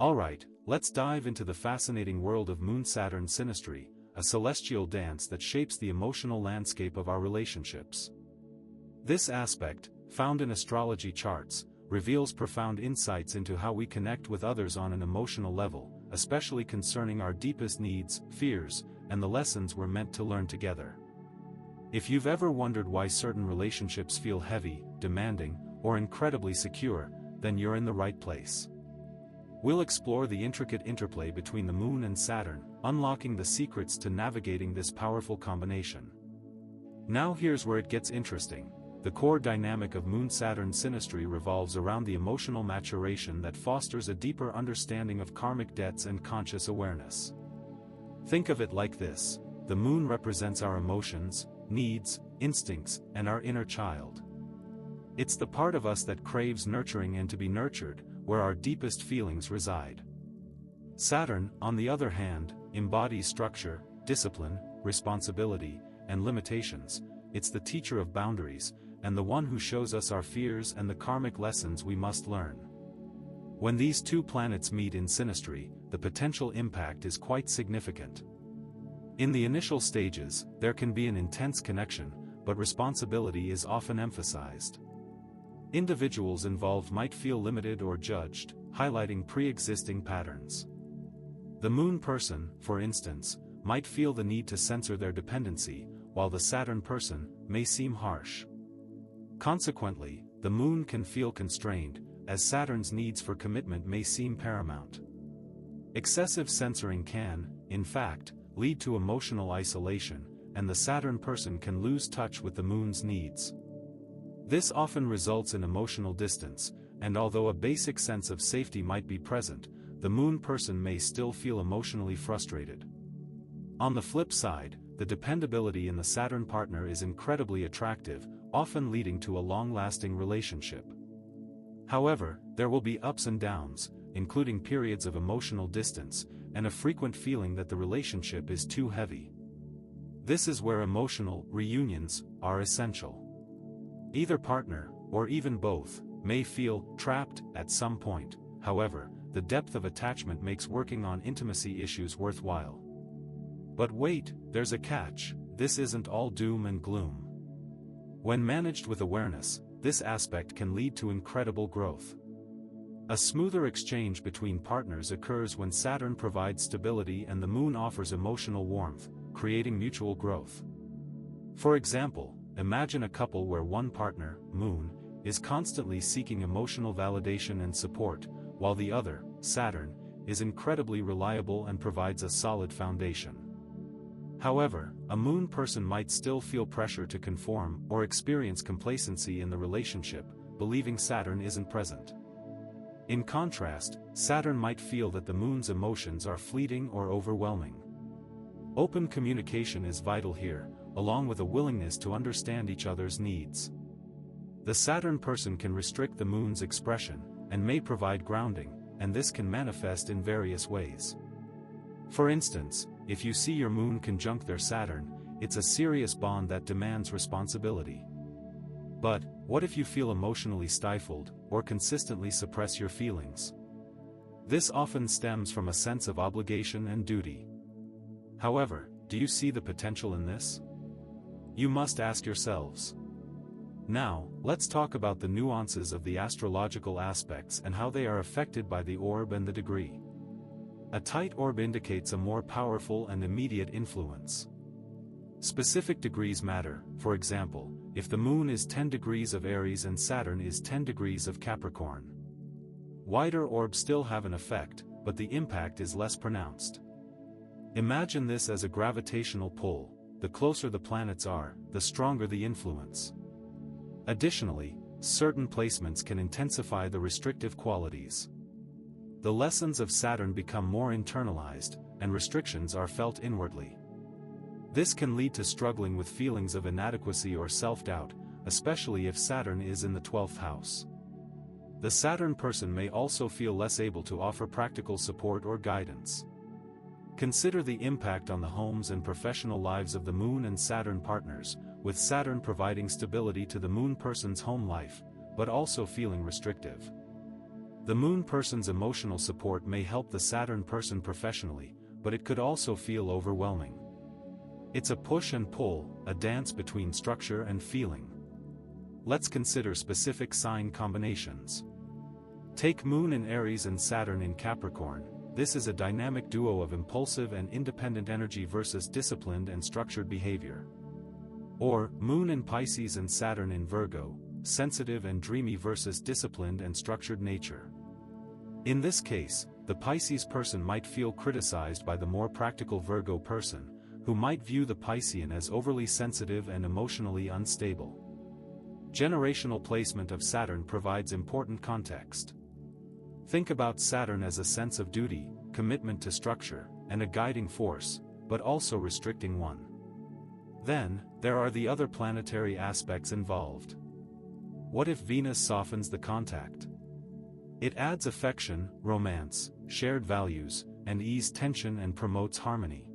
Alright, let's dive into the fascinating world of Moon-Saturn synastry, a celestial dance that shapes the emotional landscape of our relationships. This aspect, found in astrology charts, reveals profound insights into how we connect with others on an emotional level, especially concerning our deepest needs, fears, and the lessons we're meant to learn together. If you've ever wondered why certain relationships feel heavy, demanding, or incredibly secure, then you're in the right place. We'll explore the intricate interplay between the Moon and Saturn, unlocking the secrets to navigating this powerful combination. Now here's where it gets interesting. The core dynamic of Moon-Saturn synastry revolves around the emotional maturation that fosters a deeper understanding of karmic debts and conscious awareness. Think of it like this: the Moon represents our emotions, needs, instincts, and our inner child. It's the part of us that craves nurturing and to be nurtured, where our deepest feelings reside. Saturn, on the other hand, embodies structure, discipline, responsibility, and limitations. It's the teacher of boundaries, and the one who shows us our fears and the karmic lessons we must learn. When these two planets meet in synastry, the potential impact is quite significant. In the initial stages, there can be an intense connection, but responsibility is often emphasized. Individuals involved might feel limited or judged, highlighting pre-existing patterns. The Moon person, for instance, might feel the need to censor their dependency, while the Saturn person may seem harsh. Consequently, the Moon can feel constrained, as Saturn's needs for commitment may seem paramount. Excessive censoring can, in fact, lead to emotional isolation, and the Saturn person can lose touch with the Moon's needs. This often results in emotional distance, and although a basic sense of safety might be present, the Moon person may still feel emotionally frustrated. On the flip side, the dependability in the Saturn partner is incredibly attractive, often leading to a long-lasting relationship. However, there will be ups and downs, including periods of emotional distance, and a frequent feeling that the relationship is too heavy. This is where emotional reunions are essential. Either partner, or even both, may feel trapped at some point. However, the depth of attachment makes working on intimacy issues worthwhile. But wait, there's a catch: this isn't all doom and gloom. When managed with awareness, this aspect can lead to incredible growth. A smoother exchange between partners occurs when Saturn provides stability and the Moon offers emotional warmth, creating mutual growth. For example, imagine a couple where one partner, Moon, is constantly seeking emotional validation and support, while the other, Saturn, is incredibly reliable and provides a solid foundation. However, a Moon person might still feel pressure to conform or experience complacency in the relationship, believing Saturn isn't present. In contrast, Saturn might feel that the Moon's emotions are fleeting or overwhelming. Open communication is vital here, along with a willingness to understand each other's needs. The Saturn person can restrict the Moon's expression, and may provide grounding, and this can manifest in various ways. For instance, if you see your Moon conjunct their Saturn, it's a serious bond that demands responsibility. But, what if you feel emotionally stifled, or consistently suppress your feelings? This often stems from a sense of obligation and duty. However, do you see the potential in this? You must ask yourselves. Now, let's talk about the nuances of the astrological aspects and how they are affected by the orb and the degree. A tight orb indicates a more powerful and immediate influence. Specific degrees matter. For example, if the Moon is 10 degrees of Aries and Saturn is 10 degrees of Capricorn. Wider orbs still have an effect, but the impact is less pronounced. Imagine this as a gravitational pull: the closer the planets are, the stronger the influence. Additionally, certain placements can intensify the restrictive qualities. The lessons of Saturn become more internalized, and restrictions are felt inwardly. This can lead to struggling with feelings of inadequacy or self-doubt, especially if Saturn is in the 12th house. The Saturn person may also feel less able to offer practical support or guidance. Consider the impact on the homes and professional lives of the Moon and Saturn partners, with Saturn providing stability to the Moon person's home life, but also feeling restrictive. The Moon person's emotional support may help the Saturn person professionally, but it could also feel overwhelming. It's a push and pull, a dance between structure and feeling. Let's consider specific sign combinations. Take Moon in Aries and Saturn in Capricorn. This is a dynamic duo of impulsive and independent energy versus disciplined and structured behavior. Or, Moon in Pisces and Saturn in Virgo, sensitive and dreamy versus disciplined and structured nature. In this case, the Pisces person might feel criticized by the more practical Virgo person, who might view the Piscean as overly sensitive and emotionally unstable. Generational placement of Saturn provides important context. Think about Saturn as a sense of duty, commitment to structure, and a guiding force, but also restricting one. Then, there are the other planetary aspects involved. What if Venus softens the contact? It adds affection, romance, shared values, and ease tension and promotes harmony.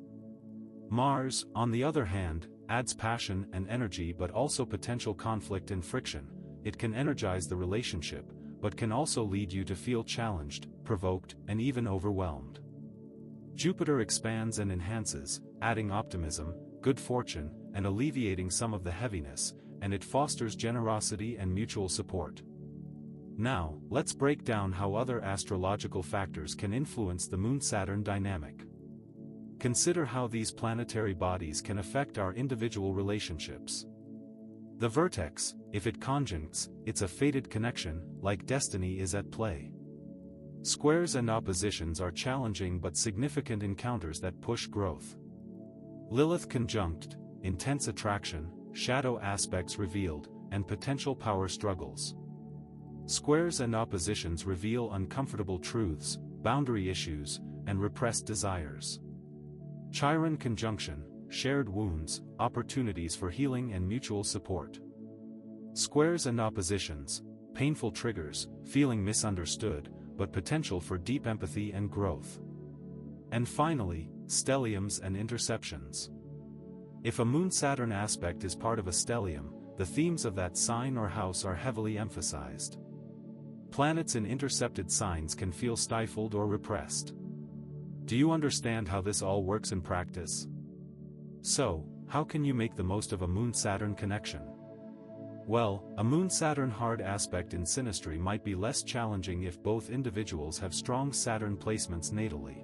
Mars, on the other hand, adds passion and energy but also potential conflict and friction. It can energize the relationship, but can also lead you to feel challenged, provoked, and even overwhelmed. Jupiter expands and enhances, adding optimism, good fortune, and alleviating some of the heaviness, and it fosters generosity and mutual support. Now, let's break down how other astrological factors can influence the Moon-Saturn dynamic. Consider how these planetary bodies can affect our individual relationships. The vertex, if it conjuncts, it's a fated connection, like destiny is at play. Squares and oppositions are challenging but significant encounters that push growth. Lilith conjunct, intense attraction, shadow aspects revealed, and potential power struggles. Squares and oppositions reveal uncomfortable truths, boundary issues, and repressed desires. Chiron conjunction, shared wounds, opportunities for healing and mutual support. Squares and oppositions, painful triggers, feeling misunderstood, but potential for deep empathy and growth. And finally, stelliums and interceptions. If a Moon-Saturn aspect is part of a stellium, the themes of that sign or house are heavily emphasized. Planets in intercepted signs can feel stifled or repressed. Do you understand how this all works in practice? So, how can you make the most of a Moon-Saturn connection? Well, a Moon-Saturn hard aspect in synastry might be less challenging if both individuals have strong Saturn placements natally.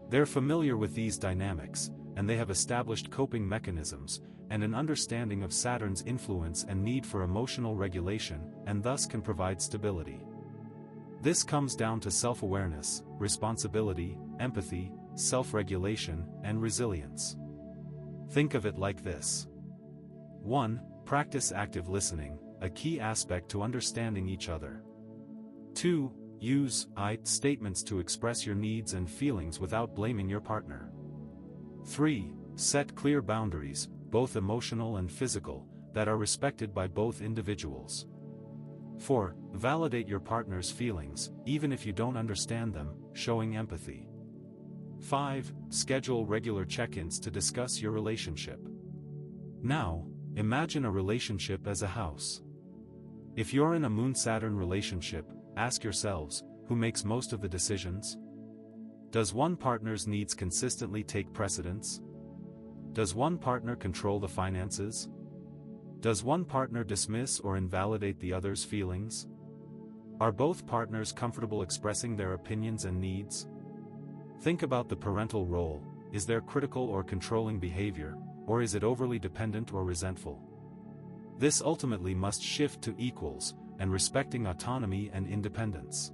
They're familiar with these dynamics, and they have established coping mechanisms, and an understanding of Saturn's influence and need for emotional regulation, and thus can provide stability. This comes down to self-awareness, responsibility, empathy, self-regulation, and resilience. Think of it like this. 1. Practice active listening, a key aspect to understanding each other. 2. Use I statements to express your needs and feelings without blaming your partner. 3. Set clear boundaries, both emotional and physical, that are respected by both individuals. 4. Validate your partner's feelings, even if you don't understand them, showing empathy. 5. Schedule regular check-ins to discuss your relationship. Now, imagine a relationship as a house. If you're in a Moon-Saturn relationship, ask yourselves, who makes most of the decisions? Does one partner's needs consistently take precedence? Does one partner control the finances? Does one partner dismiss or invalidate the other's feelings? Are both partners comfortable expressing their opinions and needs? Think about the parental role. Is there critical or controlling behavior, or is it overly dependent or resentful? This ultimately must shift to equals, and respecting autonomy and independence.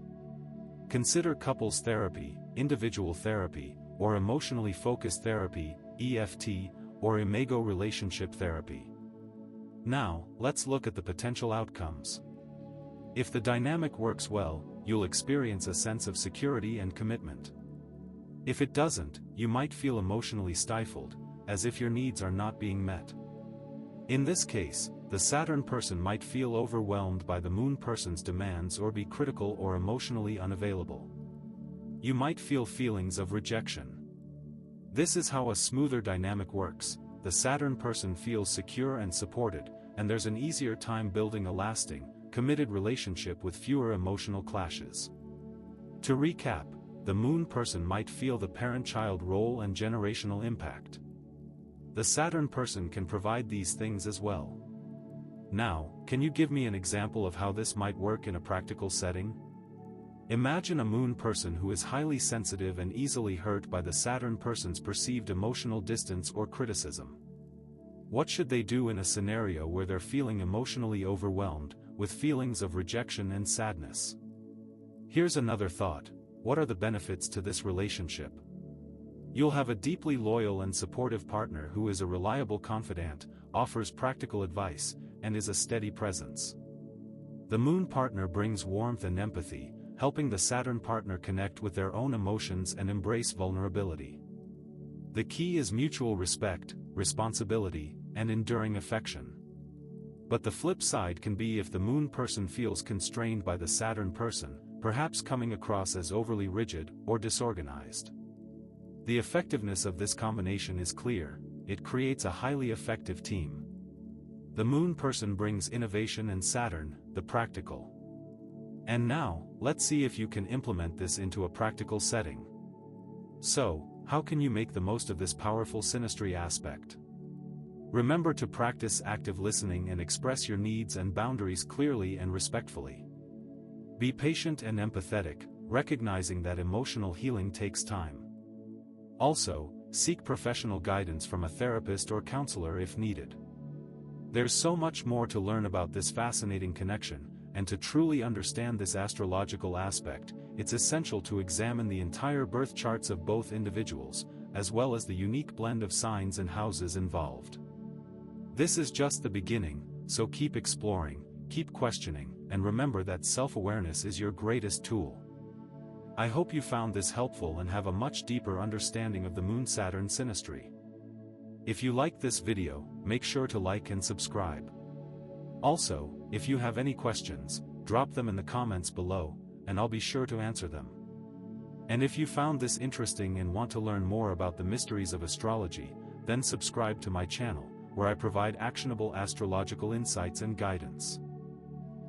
Consider couples therapy, individual therapy, or emotionally focused therapy, EFT, or imago relationship therapy. Now, let's look at the potential outcomes. If the dynamic works well, you'll experience a sense of security and commitment. If it doesn't, you might feel emotionally stifled, as if your needs are not being met. In this case, the Saturn person might feel overwhelmed by the Moon person's demands or be critical or emotionally unavailable. You might feel feelings of rejection. This is how a smoother dynamic works. The Saturn person feels secure and supported, and there's an easier time building a lasting, committed relationship with fewer emotional clashes. To recap, the Moon person might feel the parent-child role and generational impact. The Saturn person can provide these things as well. Now, can you give me an example of how this might work in a practical setting? Imagine a Moon person who is highly sensitive and easily hurt by the Saturn person's perceived emotional distance or criticism. What should they do in a scenario where they're feeling emotionally overwhelmed, with feelings of rejection and sadness? Here's another thought: what are the benefits to this relationship? You'll have a deeply loyal and supportive partner who is a reliable confidant, offers practical advice, and is a steady presence. The Moon partner brings warmth and empathy, helping the Saturn partner connect with their own emotions and embrace vulnerability. The key is mutual respect, responsibility, and enduring affection. But the flip side can be if the Moon person feels constrained by the Saturn person, perhaps coming across as overly rigid or disorganized. The effectiveness of this combination is clear: it creates a highly effective team. The Moon person brings innovation and Saturn, the practical. And now, let's see if you can implement this into a practical setting. So, how can you make the most of this powerful synastry aspect? Remember to practice active listening and express your needs and boundaries clearly and respectfully. Be patient and empathetic, recognizing that emotional healing takes time. Also, seek professional guidance from a therapist or counselor if needed. There's so much more to learn about this fascinating connection, and to truly understand this astrological aspect, it's essential to examine the entire birth charts of both individuals, as well as the unique blend of signs and houses involved. This is just the beginning, so keep exploring, keep questioning, and remember that self-awareness is your greatest tool. I hope you found this helpful and have a much deeper understanding of the Moon-Saturn synastry. If you liked this video, make sure to like and subscribe. Also, if you have any questions, drop them in the comments below, and I'll be sure to answer them. And if you found this interesting and want to learn more about the mysteries of astrology, then subscribe to my channel, where I provide actionable astrological insights and guidance.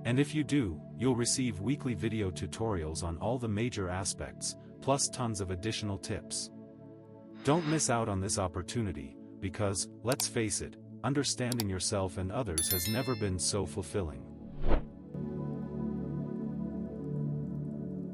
And if you do, you'll receive weekly video tutorials on all the major aspects, plus tons of additional tips. Don't miss out on this opportunity, because, let's face it, understanding yourself and others has never been so fulfilling.